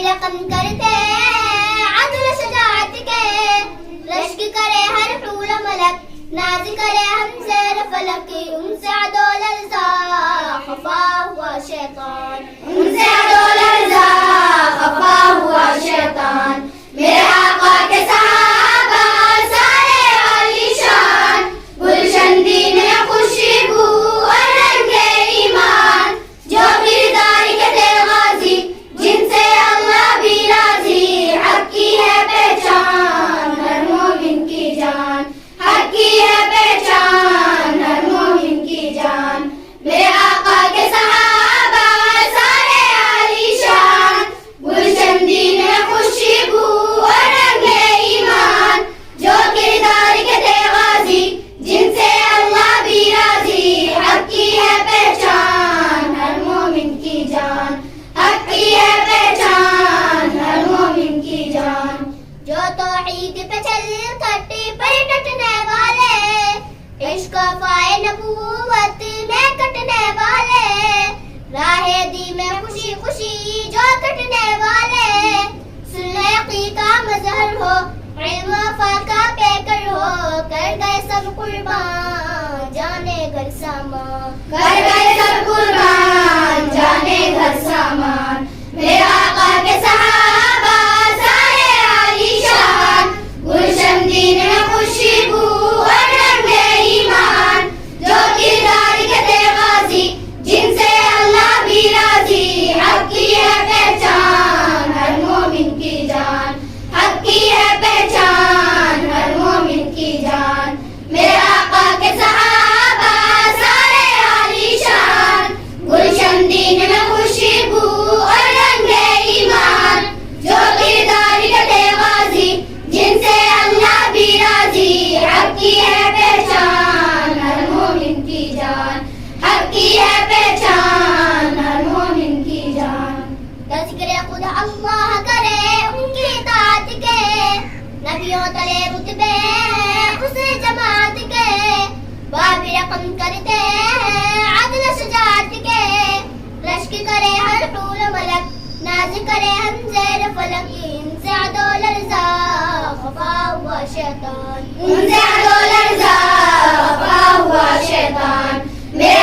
رقم کرتے عدل شجاعت کے، رشک کرے ہر حور و ملک، ناز کرے ہم زیر فلک، ان سے عدو لرزا خفا ہوا شیطان، ان سے عدو لرزا خفا ہوا شیطان، میرے آقا کے صحابہ سارے عالی شان، گلشن دین خوشبو اور رنگ ایمان، جو کردار کے تھے غازی جن سے اللہ بھی راضی، حق کی ہے پہچان ہر مومن کی جان، حق کی ہے پہچان ہر مومن کی جان، میرے آقا کے صحابہ سارے عالی شان، گلشن دین خوشبو اور رنگ ایمان، جو کردار کے تھے غازی جن سے اللہ بھی راضی، حق کی ہے پہچان ہر مومن کی جان، حق کی ہے پہچان ہر مومن کی جان، جو توحید پہ چل کٹی پر ڈٹنے والے، عشق وفائے نبوت میں کٹنے والے، راہ دی میں خوشی خوشی جو کٹنے والے، سننے عقیقہ مظہر ہو علم وفا کا پیکر ہو، کر گئے سب قربان جانے گھر سامان، کر گئے سب قربان جانے گھر سامان، میرے آقا کے صحابہ سارے عالی شان، گلشن دین خوشبو اور رنگ ایمان، جو کردار کے تھے غازی جن سے اللہ بھی راضی، حق کی ہے پہچان ہر مومن کی جان، حق کی ہے پہچان ہر مومن کی جان، میرے آقا کے صحابہ سارے عالی شان، گلشن دین میں خوشبو اور رنگ ایمان، جو کردار کے تھے غازی جن سے اللہ بھی راضی، حق کی ہے پہچان ہر مومن کی جان، حق کی ہے پہچان ہر مومن کی جان، تذکر خدا اللہ کرے ان کی اطاعت کے، نبیوں تلے رتبے اس جماعت کے، باب رقم کرتے عدل شجاعت کے، رشک کرے ہر حور و ملک، ناز کرے ہم زیر فلک، ان سے عدو لرزا خفا ہوا شیطان، ان سے عدو لرزا خفا ہوا شیطان، میرے